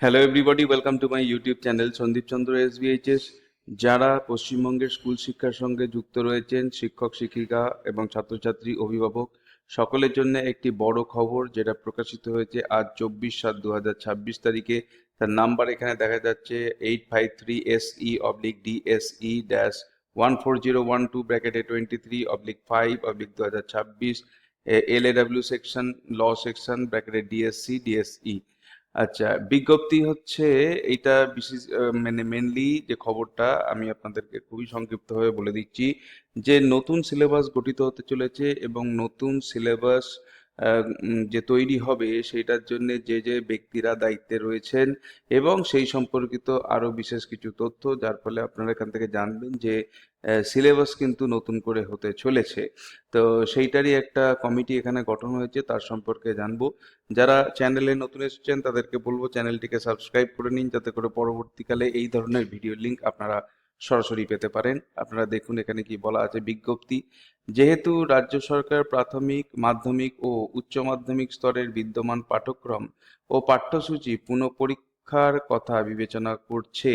Hello everybody, welcome to my YouTube channel Sandip Chandra SBHS. যারা পশ্চিমবঙ্গের school শিক্ষার সঙ্গে যুক্ত রয়েছেন, শিক্ষক শিক্ষিকা এবং ছাত্রছাত্রী অভিভাবক সকলের জন্য একটি বড় খবর যেটা প্রকাশিত হয়েছে আজ 24/7/2026 তারিখে। তার নাম্বার এখানে দেখা যাচ্ছে 853SE/DSE-14012 ব্র্যাকেটে 23/5/2026 LAW সেকশন ল সেকশন ব্র্যাকেটে DSC/DSE। আচ্ছা, বিজ্ঞপ্তি হচ্ছে এইটা বিশেষ মানে মেনলি যে খবরটা আমি আপনাদেরকে খুবই সংক্ষিপ্তভাবে বলে দিচ্ছি যে নতুন সিলেবাস গঠিত হতে চলেছে এবং নতুন সিলেবাস যে তৈরি হবে সেটার জন্য যে যে ব্যক্তিরা দায়িত্বে রয়েছেন এবং সেই সম্পর্কিত আরো বিশেষ কিছু তথ্য, যার ফলে আপনারা এখান থেকে জানবেন যে সিলেবাস কিন্তু নতুন করে হতে চলেছে। তো সেইটারই একটা কমিটি এখানে গঠন হয়েছে, তার সম্পর্কে জানবো। যারা চ্যানেলে নতুন এসেছেন তাদেরকে বলবো চ্যানেলটিকে সাবস্ক্রাইব করে নিন, যাতে করে পরবর্তীকালে এই ধরনের ভিডিও লিংক আপনারা সরাসরি পেতে পারেন। আপনারা দেখুন এখানে কি বলা আছে। বিজ্ঞপ্তি: যেহেতু রাজ্য সরকার প্রাথমিক, মাধ্যমিক ও উচ্চ মাধ্যমিক স্তরের বিদ্যমান পাঠ্যক্রম ও পাঠ্যসূচি পুনঃপরীক্ষার কথা বিবেচনা করছে,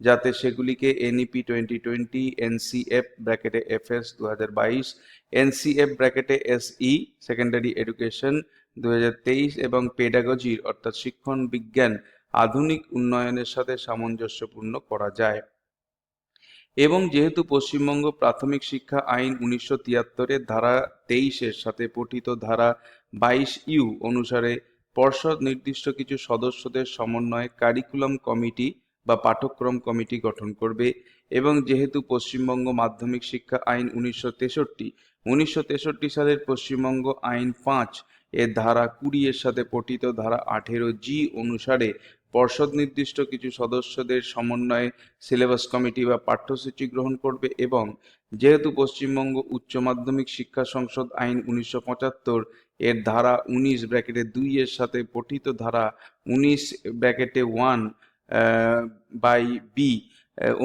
যাতে সেগুলিকে এনইপি 2020, এনসিএফ ব্র্যাকেটে এফএস 2022, এনসিএফ ব্র্যাকেটে এসই সেকেন্ডারি এডুকেশন 2023 এবং পেডাগজির অর্থাৎ শিক্ষণ বিজ্ঞান আধুনিক উন্নয়নের সাথে সামঞ্জস্যপূর্ণ করা যায়। এবং যেহেতু পশ্চিমবঙ্গ প্রাথমিক শিক্ষা আইন 1973-এর ধারা 23-এর সাথে পঠিত ধারা 22 অনুসারে পর্ষদ নির্দিষ্ট কিছু সদস্যদের সমন্বয়ে কারিকুলাম কমিটি বা পাঠ্যক্রম কমিটি গঠন করবে, এবং যেহেতু পশ্চিমবঙ্গ মাধ্যমিক শিক্ষা আইন 1963 সালের পশ্চিমবঙ্গ আইন 5 এর ধারা 20 এর সাথে পঠিত ধারা 18G অনুসারে পর্ষদ নির্দিষ্ট কিছু সদস্যদের সমন্বয়ে সিলেবাস কমিটি বা পাঠ্যসূচি গ্রহণ করবে, এবং যেহেতু পশ্চিমবঙ্গ উচ্চ মাধ্যমিক শিক্ষা সংসদ আইন 1975 এর ধারা 19 ব্র্যাকেটে 2 এর সাথে পঠিত ধারা 19 ব্র্যাকেটে 1 বাই বি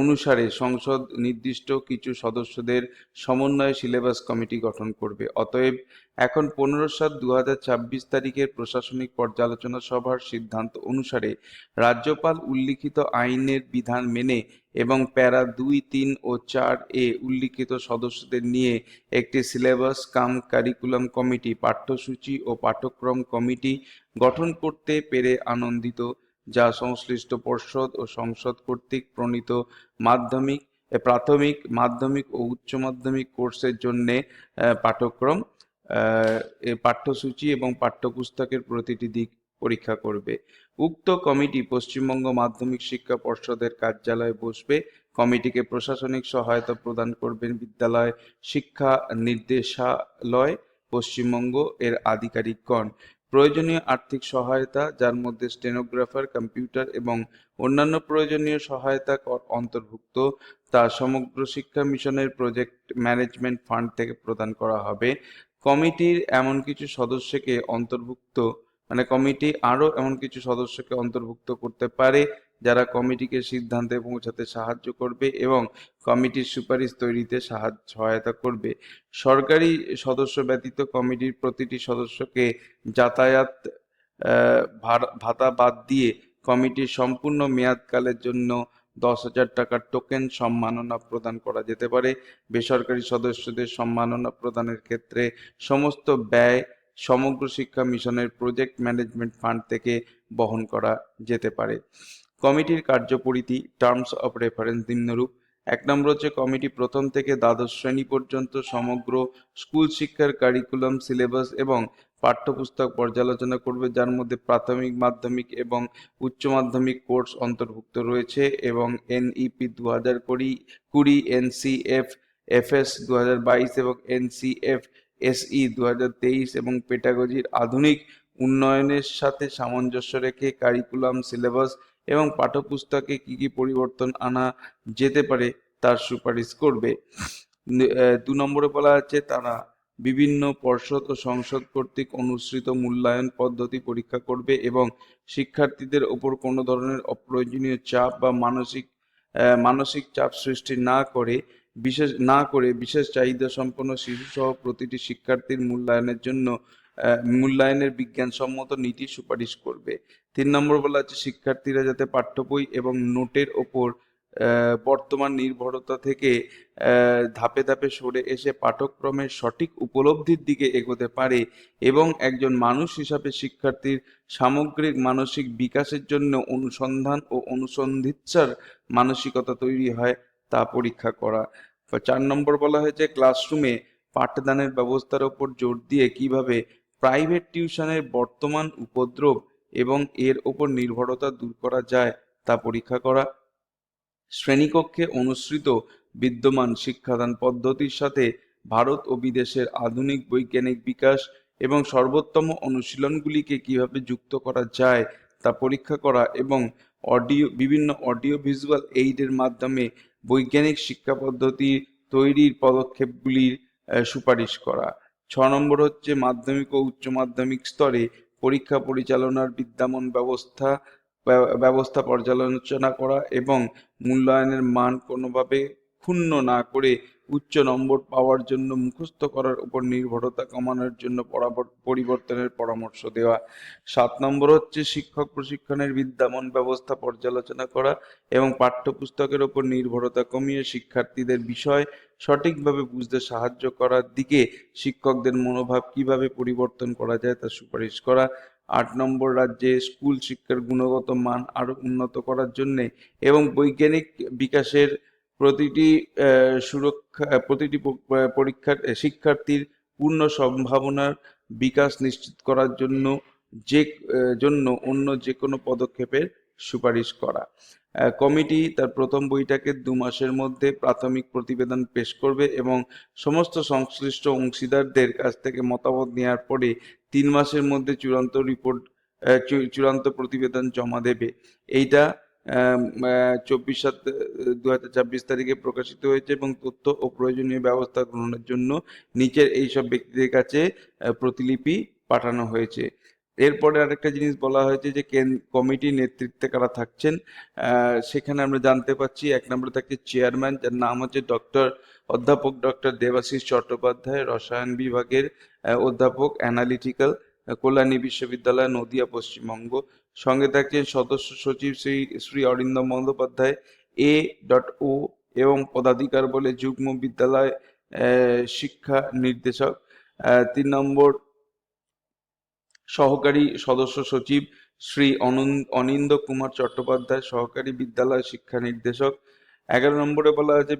অনুসারে সংসদ নির্দিষ্ট কিছু সদস্যদের সমন্বয়ে সিলেবাস কমিটি গঠন করবে। অতএব এখন 15/7/2026 তারিখের প্রশাসনিক পর্যালোচনা সভার সিদ্ধান্ত অনুসারে রাজ্যপাল উল্লিখিত আইনের বিধান মেনে এবং প্যারা 2, 3 ও 4 এ উল্লিখিত সদস্যদের নিয়ে একটি সিলেবাস কাম কারিকুলাম কমিটি, পাঠ্যসূচি ও পাঠ্যক্রম কমিটি গঠন করতে পেরে আনন্দিত, যা সংশ্লিষ্ট পর্ষদ ও সংসদ কর্তৃক প্রণীত মাধ্যমিক, প্রাথমিক, মাধ্যমিক ও উচ্চ মাধ্যমিক কোর্সের জন্য পাঠ্যক্রম, পাঠ্যসূচি এবং পাঠ্যপুস্তকের প্রতিটি দিক পরীক্ষা করবে। উক্ত কমিটি পশ্চিমবঙ্গ মাধ্যমিক শিক্ষা পর্ষদের কার্যালয়ে বসবে। কমিটিকে প্রশাসনিক সহায়তা প্রদান করবেন বিদ্যালয় শিক্ষা নির্দেশালয় পশ্চিমবঙ্গ এর আধিকারিকগণ। প্রয়োজনীয় আর্থিক সহায়তা, যার মধ্যে স্টেনোগ্রাফার, কম্পিউটার এবং অন্যান্য প্রয়োজনীয় সহায়তা অন্তর্ভুক্ত, তা সমগ্র শিক্ষা মিশনের প্রজেক্ট ম্যানেজমেন্ট ফান্ড থেকে প্রদান করা হবে। কমিটির এমন কিছু সদস্যকে অন্তর্ভুক্ত কমিটি আরও এমন কিছু সদস্যকে অন্তর্ভুক্ত করতে পারে যারা কমিটিকে সিদ্ধান্তে পৌঁছাতে সাহায্য করবে এবং কমিটির সুপারিশ তৈরিতে সহায়তা করবে। সরকারি সদস্য ব্যতীত কমিটির প্রতিটি সদস্যকে যাতায়াত ভাতা বাদ দিয়ে কমিটির সম্পূর্ণ মেয়াদকালের জন্য 10,000 টাকার টোকেন সম্মাননা প্রদান করা যেতে পারে। বেসরকারি সদস্যদের সম্মাননা প্রদানের ক্ষেত্রে সমস্ত ব্যয় সমগ্র শিক্ষা মিশনের প্রজেক্ট ম্যানেজমেন্ট ফান্ড থেকে বহন করা যেতে পারে। কমিটির কার্যপরিধি, টার্মস অফ রেফারেন্স নিম্নরূপ: 1 নম্বর হচ্ছে, কমিটি প্রথম থেকে দ্বাদশ শ্রেণী পর্যন্ত সমগ্র স্কুল শিক্ষার কারিকুলাম, সিলেবাস এবং পাঠ্যপুস্তক পর্যালোচনা করবে, যার মধ্যে প্রাথমিক, মাধ্যমিক এবং উচ্চ মাধ্যমিক কোর্স অন্তর্ভুক্ত রয়েছে, এবং এনইপি 2020, এনসিএফ এফএস 2022 এবং এনসিএফ এসই 2023 এবং পেডাগজির আধুনিক উন্নয়নের সাথে সামঞ্জস্য রেখে কারিকুলাম, সিলেবাস এবং পাঠ্যপুস্তকে কি কি পরিবর্তন আনা যেতে পারে তার সুপারিশ করবে। 2 নম্বরে বলা আছে, তারা বিভিন্ন পর্ষদ ও সংসদ কর্তৃক অনুসৃত মূল্যায়ন পদ্ধতি পরীক্ষা করবে এবং শিক্ষার্থীদের ওপর কোনো ধরনের অপ্রয়োজনীয় চাপ বা মানসিক চাপ সৃষ্টি না করে বিশেষ চাহিদা সম্পন্ন শিশু সহ প্রতিটি শিক্ষার্থীর মূল্যায়নের জন্য মূল্যায়নের বিজ্ঞানসম্মত নীতি সুপারিশ করবে। 3 নম্বর বলা আছে শিক্ষার্থীরা যাতে পাঠ্য বই এবং নোটের ওপর বর্তমান নির্ভরতা থেকে ধাপে ধাপে সরে এসে পাঠ্যক্রমের সঠিক উপলব্ধির দিকে এগোতে পারে এবং একজন মানুষ হিসাবে শিক্ষার্থীর সামগ্রিক মানসিক বিকাশের জন্য অনুসন্ধান ও অনুসন্ধিৎসার মানসিকতা তৈরি হয় তা পরীক্ষা করা। 4 নম্বর বলা হয়েছে ক্লাসরুমে পাঠদানের ব্যবস্থার ওপর জোর দিয়ে কিভাবে প্রাইভেট টিউশনের বর্তমান উপদ্রব এবং এর ওপর নির্ভরতা দূর করা যায় তা পরীক্ষা করা। শ্রেণীকক্ষে অনুসৃত বিদ্যমান শিক্ষাদান পদ্ধতির সাথে ভারত ও বিদেশের আধুনিক বৈজ্ঞানিক বিকাশ এবং সর্বোত্তম অনুশীলনগুলিকে কিভাবে যুক্ত করা যায় তা পরীক্ষা করা এবং বিভিন্ন অডিও ভিজুয়াল এইডের মাধ্যমে বৈজ্ঞানিক শিক্ষা পদ্ধতি তৈরির পদক্ষেপগুলির সুপারিশ করা। 6 নম্বর হচ্ছে মাধ্যমিক ও উচ্চ মাধ্যমিক স্তরে পরীক্ষা পরিচালনার বিদ্যমান ব্যবস্থা পর্যালোচনা করা এবং মূল্যায়নের মান কোনোভাবে ক্ষুণ্ণ না করে উচ্চ নম্বর পাওয়ার জন্য মুখস্থ করার উপর নির্ভরতা কমানোর জন্য পরিবর্তনের পরামর্শ দেওয়া। 7 নম্বর হচ্ছে শিক্ষক প্রশিক্ষণের বিদ্যমান ব্যবস্থা পর্যালোচনা করা এবং পাঠ্যপুস্তকের উপর নির্ভরতা কমিয়ে শিক্ষার্থীদের বিষয় সঠিকভাবে বুঝতে সাহায্য করার দিকে শিক্ষকদের মনোভাব কিভাবে পরিবর্তন করা যায় তা সুপারিশ করা। 8 নম্বর রাজ্যে স্কুল শিক্ষার গুণগত মান আরো উন্নত করার জন্য এবং বৈজ্ঞানিক বিকাশের প্রতিটি পরীক্ষার শিক্ষার্থীর পূর্ণ সম্ভাবনার বিকাশ নিশ্চিত করার জন্য অন্য যে কোনো পদক্ষেপের সুপারিশ করা। কমিটি তার প্রথম বৈঠকে 2 মাসের মধ্যে প্রাথমিক প্রতিবেদন পেশ করবে এবং সমস্ত সংশ্লিষ্ট অংশীদারদের কাছ থেকে মতামত নেওয়ার পরে 3 মাসের মধ্যে চূড়ান্ত প্রতিবেদন জমা দেবে। এইটা 24/7/2024 তারিখে প্রকাশিত হয়েছে এবং তথ্য ও প্রয়োজনীয় ব্যবস্থা গ্রহণের জন্য নিচের এইসব ব্যক্তিদের কাছে প্রতিলিপি পাঠানো হয়েছে। এরপরে আরেকটা জিনিস বলা হয়েছে যে কমিটির নেতৃত্বে কারা থাকছেন। সেখানে আমরা জানতে পাচ্ছি 1 নম্বরে থাকছে চেয়ারম্যান, যার নাম হচ্ছে অধ্যাপক ডক্টর দেবাশিস চট্টোপাধ্যায়, রসায়ন বিভাগের অধ্যাপক, অ্যানালিটিক্যাল, কল্যাণী বিশ্ববিদ্যালয়, নদিয়া, পশ্চিমবঙ্গ। সঙ্গে থাকছেন সদস্য সচিব শ্রী অরিন্দম বন্দ্যোপাধ্যায়, A.O এবং পদাধিকার বলে যুগ্ম বিদ্যালয় শিক্ষা নির্দেশক। 3 নম্বর সহকারী সদস্য সচিব শ্রী অনিন্দ কুমার চট্টোপাধ্যায়, সহকারী বিদ্যালয় শিক্ষা নির্দেশক। 11 নম্বরে বলা আছে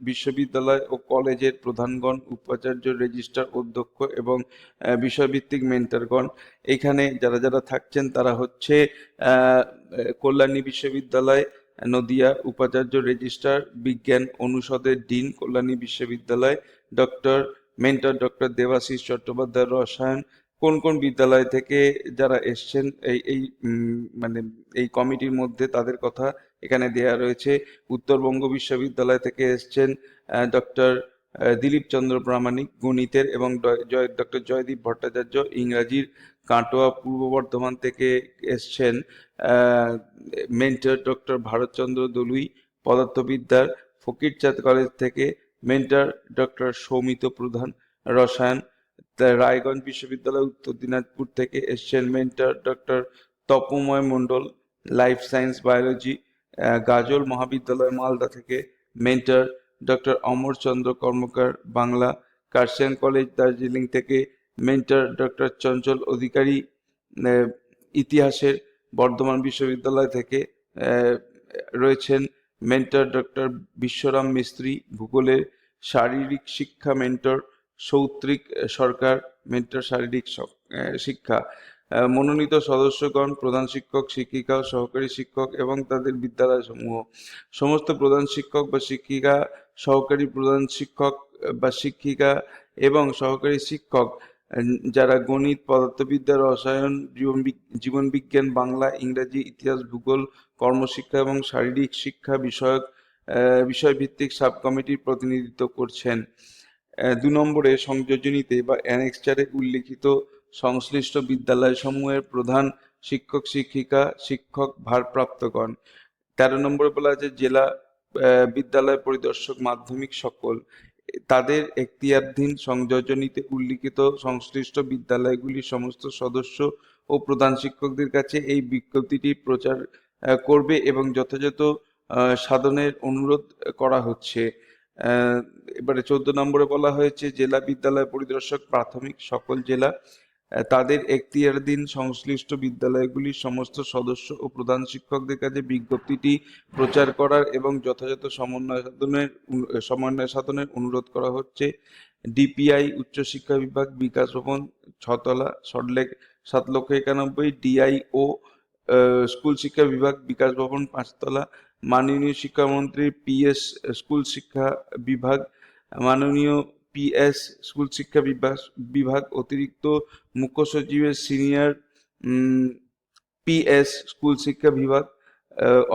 বিশ্ববিদ্যালয় ও কলেজের প্রধানগণ, উপাচার্য, রেজিস্ট্রার, অধ্যক্ষ এবং বিষয়ভিত্তিক মেন্টরগণ। এখানে যারা যারা থাকছেন তারা হচ্ছে কল্যাণী বিশ্ববিদ্যালয় নদিয়া, উপাচার্য রেজিস্ট্রার, বিজ্ঞান অনুষদের ডিন, কল্যাণী বিশ্ববিদ্যালয়, মেন্টর ডক্টর দেবাশিস চট্টোপাধ্যায়, রসায়ন। কোন কোন বিদ্যালয় থেকে যারা এসছেন মানে এই কমিটির মধ্যে তাদের কথা এখানে দেয়া রয়েছে। উত্তরবঙ্গ বিশ্ববিদ্যালয় থেকে এসছেন ডক্টর দিলীপ চন্দ্র প্রামাণিক গণিতের এবং ডক্টর জয়দীপ ভট্টাচার্য ইংরাজির। কাটোয়া পূর্ব বর্ধমান থেকে এসছেন মেন্টর ডক্টর ভারতচন্দ্র দলুই পদার্থবিদ্যার। ফকিরচাঁদ কলেজ থেকে মেন্টর ডক্টর সৌমিত প্রধান রসায়ন। রায়গঞ্জ বিশ্ববিদ্যালয় উত্তর দিনাজপুর থেকে এসছেন মেন্টর ডক্টর তপময় মণ্ডল লাইফ সায়েন্স বায়োলজি। গাজল মহাবিদ্যালয় মালদা থেকে মেন্টর ডক্টর অমরচন্দ্র কর্মকার বাংলা। কার্শিয়ান কলেজ দার্জিলিং থেকে মেন্টর ডক্টর চঞ্চল অধিকারী ইতিহাসের। বর্ধমান বিশ্ববিদ্যালয় থেকে রয়েছেন মেন্টর ডক্টর বিশ্বরাম মিস্ত্রি ভূগোলের। শারীরিক শিক্ষা মেন্টর সৌত্রিক সরকার, মেন্টর শারীরিক শিক্ষা। মনোনীত সদস্যগণ প্রধান শিক্ষক, শিক্ষিকা ও সহকারী শিক্ষক এবং তাদের বিদ্যালয় সমূহ। সমস্ত প্রধান শিক্ষক বা শিক্ষিকা, সহকারী প্রধান শিক্ষক বা শিক্ষিকা এবং সহকারী শিক্ষক যারা গণিত, পদার্থবিদ্যা, রসায়ন, জীবনবিজ্ঞান, বাংলা, ইংরাজি, ইতিহাস, ভূগোল, কর্মশিক্ষা এবং শারীরিক শিক্ষা বিষয়ভিত্তিক সাব কমিটির প্রতিনিধিত্ব করছেন। 2 নম্বরে সংযোজনীতে বা অ্যানেক্সচারে উল্লিখিত সংশ্লিষ্ট বিদ্যালয়সমূহের প্রধান শিক্ষক, শিক্ষিকা, শিক্ষক ভারপ্রাপ্তগণ। 13 নম্বরে বলা আছে জেলা বিদ্যালয় পরিদর্শক মাধ্যমিক সকল। তাদের এখতিয়ারাধীন সংযোজনীতে উল্লিখিত সংশ্লিষ্ট বিদ্যালয়গুলির সমস্ত সদস্য ও প্রধান শিক্ষকদের কাছে এই বিজ্ঞপ্তিটি প্রচার করবে এবং যথাযথ সাধনের অনুরোধ করা হচ্ছে। এবারে 14 নম্বরে বলা হয়েছে জেলা বিদ্যালয় পরিদর্শক প্রাথমিক সকল জেলা তাদের এখতিয়ারাধীন সংশ্লিষ্ট বিদ্যালয়গুলির সমস্ত সদস্য ও প্রধান শিক্ষকদের কাছে বিজ্ঞপ্তিটি প্রচার করার এবং যথাযথ সমন্বয় সাধনের অনুরোধ করা হচ্ছে। ডিপিআই উচ্চশিক্ষা বিভাগ বিকাশ ভবন 6 তলা সল্টলেক 7,91,000। ডিআইও স্কুল শিক্ষা বিভাগ বিকাশ ভবন 5 তলা। মাননীয় শিক্ষামন্ত্রী পিএস স্কুল শিক্ষা বিভাগ মাননীয় পিএস স্কুল শিক্ষা বিভাগ অতিরিক্ত মুখ্য সচিবের সিনিয়র পিএস স্কুল শিক্ষা বিভাগ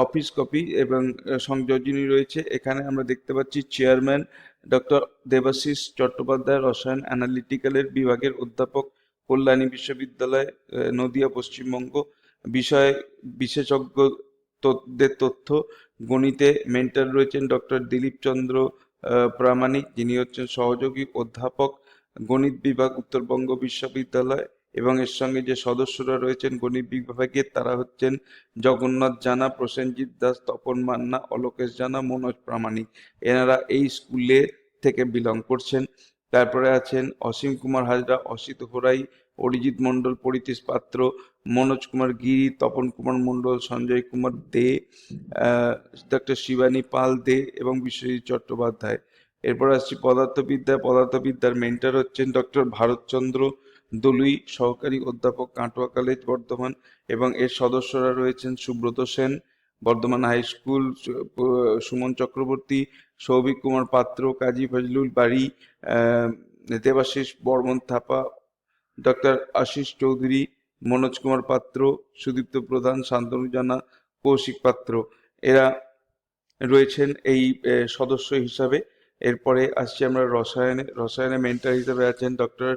অফিস কপি এবং সংযোজনী রয়েছে। এখানে আমরা দেখতে পাচ্ছি চেয়ারম্যান ডক্টর দেবাশিস চট্টোপাধ্যায় রসায়ন অ্যানালিটিক্যালের বিভাগের অধ্যাপক কল্যাণী বিশ্ববিদ্যালয় নদিয়া পশ্চিমবঙ্গ। বিষয় বিশেষজ্ঞদের তথ্য গণিতে মেন্টর রয়েছেন ডক্টর দিলীপ চন্দ্র প্রামাণিক, যিনি হচ্ছেন সহযোগী অধ্যাপক গণিত বিভাগ উত্তরবঙ্গ বিশ্ববিদ্যালয়, এবং এর সঙ্গে যে সদস্যরা রয়েছেন গণিত বিভাগে তারা হচ্ছেন জগন্নাথ জানা, প্রসেনজিৎ দাস, তপন মান্না, অলোকেশ জানা, মনোজ প্রামাণিক। এনারা এই স্কুলে থেকে বিলং করছেন। তারপরে আছেন অসীম কুমার হাজরা, অসিত হোরাই, অরিজিৎ মণ্ডল, পরিতোষ পাত্র, মনোজ কুমার গিরি, তপন কুমার মণ্ডল, সঞ্জয় কুমার দে, ডক্টর শিবানী পাল দে এবং বিশ্বজিৎ চট্টোপাধ্যায়। এরপর আসছি পদার্থবিদ্যার মেন্টর হচ্ছেন ডক্টর ভারতচন্দ্র দলুই, সহকারী অধ্যাপক কাটোয়া কলেজ বর্ধমান, এবং এর সদস্যরা রয়েছেন সুব্রত সেন বর্ধমান হাই স্কুল, সুমন চক্রবর্তী, সৌভিক কুমার পাত্র, কাজী ফজলুল বাড়ি, দেবাশিস বর্মন থাপা, ডক্টর আশিস চৌধুরী, মনোজ কুমার পাত্র, সুদীপ্ত প্রধান, শান্তনু জানা, কৌশিক পাত্র। এরা রয়েছেন এই সদস্য হিসাবে। এরপরে আসছি আমরা রসায়নে মেন্টর হিসেবে আছেন ডক্টর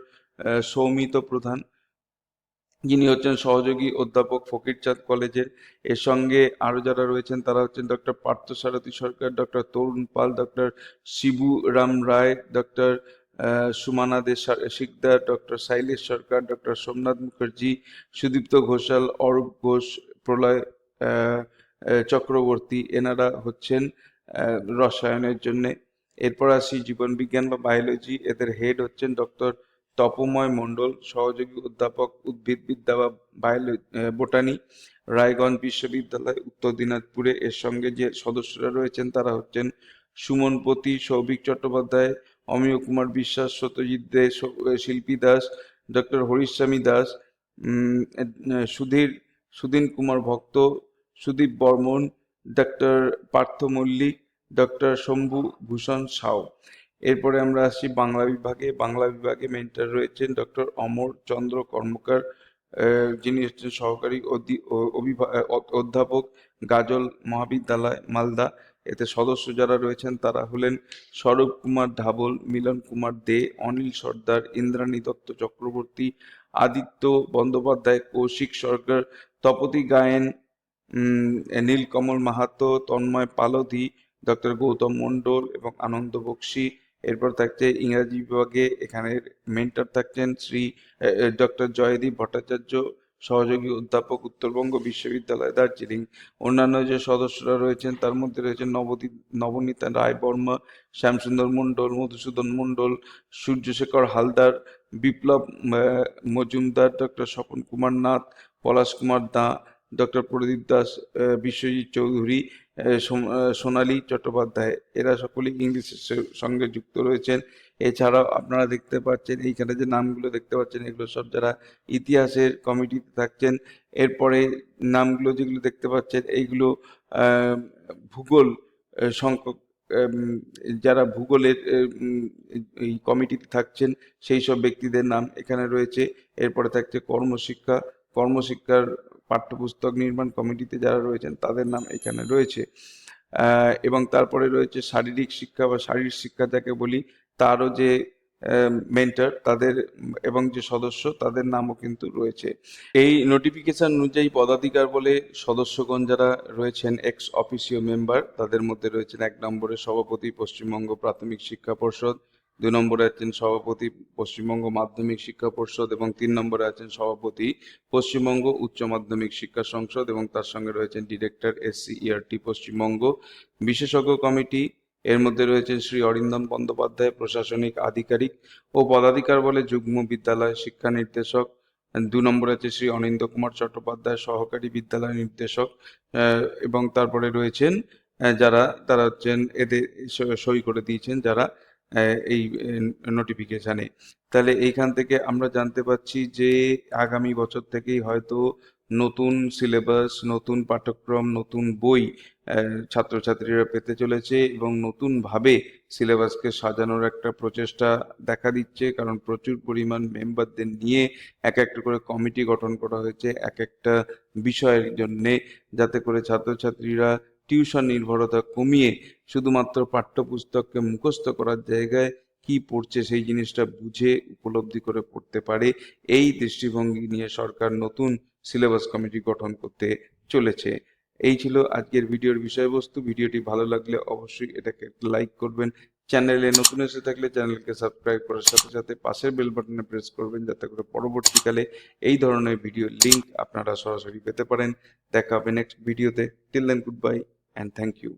সৌমিত প্রধান, যিনি হচ্ছেন সহযোগী অধ্যাপক ফকিরচাঁদ কলেজের। এর সঙ্গে আরো যারা রয়েছেন তারা হচ্ছেন ডক্টর পার্থসারথী সরকার, ডক্টর তরুণ পাল, ডক্টর শিবু রাম রায়, ডক্টর সুমানা দে শিকদার, ডক্টর শৈলেশ সরকার, ডক্টর সোমনাথ মুখার্জি, সুদীপ্ত ঘোষাল, অরূপ ঘোষ, প্রলয় চক্রবর্তী। এনারা হচ্ছেন রসায়নের জন্য। এরপর আসি জীবন বিজ্ঞান বা বায়োলজি। এদের হেড হচ্ছেন ডক্টর তপময় মণ্ডল, সহযোগী অধ্যাপক উদ্ভিদবিদ্যা বা বোটানি, রায়গঞ্জ বিশ্ববিদ্যালয় উত্তর দিনাজপুরে। এর সঙ্গে যে সদস্যরা রয়েছেন তারা হচ্ছেন সুমন পতি, সৌভিক চট্টোপাধ্যায়, অমিয় কুমার বিশ্বাস, সত্যজিৎ দে, শিল্পী দাস, ডক্টর হরিস্বামী দাস, সুধীন কুমার ভক্ত, সুদীপ বর্মন, ডক্টর পার্থ মল্লিক, ডক্টর শম্ভু ভূষণ সাউ। এরপরে আমরা আসছি বাংলা বিভাগে মেন্টর রয়েছেন ডক্টর অমর চন্দ্র কর্মকার, যিনি হচ্ছেন সহকারী অধ্যাপক গাজল মহাবিদ্যালয় মালদা। এতে সদস্য যারা রয়েছেন তারা হলেন স্বরূপ কুমার ধাবল, মিলন কুমার দে, অনিল সর্দার, ইন্দ্রাণী দত্ত চক্রবর্তী, আদিত্য বন্দ্যোপাধ্যায়, কৌশিক সরকার, তপতি গায়েন, নীলকমল মাহাতো, তন্ময় পালধি, ডক্টর গৌতম মণ্ডল এবং আনন্দ বক্সি। এরপর থাকছে ইংরাজি বিভাগে, এখানে মেন্টর থাকছেন শ্রী ডক্টর জয়দীপ ভট্টাচার্য, সহযোগী অধ্যাপক উত্তরবঙ্গ বিশ্ববিদ্যালয় দার্জিলিং। অন্যান্য যে সদস্যরা রয়েছেন তার মধ্যে রয়েছেন নবনীতা রায় বর্মা, শ্যামসুন্দর মণ্ডল, মধুসূদন মণ্ডল, সূর্যশেখর হালদার, বিপ্লব মজুমদার, ডক্টর স্বপন কুমার নাথ, পলাশ কুমার দা, ডক্টর প্রদীপ দাস, বিশ্বজিৎ চৌধুরী, সোনালী চট্টোপাধ্যায়। এরা সকলেই ইংলিশের সঙ্গে যুক্ত রয়েছেন। এছাড়াও আপনারা দেখতে পাচ্ছেন এইখানে যে নামগুলো দেখতে পাচ্ছেন এগুলো সব যারা ইতিহাসের কমিটিতে থাকছেন। এরপরে নামগুলো যেগুলো দেখতে পাচ্ছেন এইগুলো ভূগোল সংখ্যক যারা ভূগোলের এই কমিটিতে থাকছেন সেই সব ব্যক্তিদের নাম এখানে রয়েছে। এরপরে থাকছে কর্মশিক্ষার পাঠ্যপুস্তক নির্মাণ কমিটিতে যারা রয়েছেন তাদের নাম এখানে রয়েছে। এবং তারপরে রয়েছে শারীরিক শিক্ষা বা শারীর শিক্ষা যাকে বলি, তারও যে মেন্টর তাদের এবং যে সদস্য তাদের নামও কিন্তু রয়েছে। এই নোটিফিকেশন অনুযায়ী পদাধিকার বলে সদস্যগণ যারা রয়েছেন এক্স অফিসিও মেম্বার, তাদের মধ্যে রয়েছেন 1 নম্বরে সভাপতি পশ্চিমবঙ্গ প্রাথমিক শিক্ষা পর্ষদ, 2 নম্বরে আছেন সভাপতি পশ্চিমবঙ্গ মাধ্যমিক শিক্ষা পর্ষদ এবং 3 নম্বরে আছেন সভাপতি পশ্চিমবঙ্গ উচ্চ মাধ্যমিক শিক্ষা সংসদ এবং তার সঙ্গে রয়েছেন ডিরেক্টর SCERT পশ্চিমবঙ্গ। বিশেষজ্ঞ কমিটি, এর মধ্যে রয়েছেন শ্রী অরিন্দম বন্দ্যোপাধ্যায় প্রশাসনিক আধিকারিক ও পদাধিকার বলে যুগ্ম বিদ্যালয় শিক্ষা নির্দেশক। 2 নম্বরে আছে শ্রী অনিন্দ্য কুমার চট্টোপাধ্যায় সহকারী বিদ্যালয় নির্দেশক। এবং তারপরে রয়েছেন তারা হচ্ছেন এদের সই করে দিয়েছেন যারা এই নোটিফিকেশনে। তাহলে এইখান থেকে আমরা জানতে পারছি যে আগামী বছর থেকেই হয়তো নতুন সিলেবাস, নতুন পাঠ্যক্রম, নতুন বই ছাত্রছাত্রীরা পেতে চলেছে এবং নতুনভাবে সিলেবাসকে সাজানোর একটা প্রচেষ্টা দেখা দিচ্ছে, কারণ প্রচুর পরিমাণ মেম্বারদের নিয়ে এক একটা করে কমিটি গঠন করা হয়েছে এক একটা বিষয়ের জন্যে, যাতে করে ছাত্রছাত্রীরা টিউশন নির্ভরতা কমিয়ে শুধুমাত্র পাঠ্যপুস্তককে মুখস্থ করার জায়গায় কি পড়ছে সেই জিনিসটা বুঝে উপলব্ধি করে পড়তে পারে। এই দৃষ্টিভঙ্গি নিয়ে সরকার নতুন সিলেবাস কমিটি গঠন করতে চলেছে। এই ছিল আজকের ভিডিওর বিষয়বস্তু। ভিডিওটি ভালো লাগলে অবশ্যই এটাকে লাইক করবেন। চ্যানেলে নতুন এসে থাকলে চ্যানেলকে সাবস্ক্রাইব করার সাথে সাথে পাশের বেল বাটনে প্রেস করবেন, যাতে করে পরবর্তীকালে এই ধরনের ভিডিও লিংক আপনারা সরাসরি পেতে পারেন। দেখা হবে নেক্সট ভিডিওতে। Till then, good bye and thank you.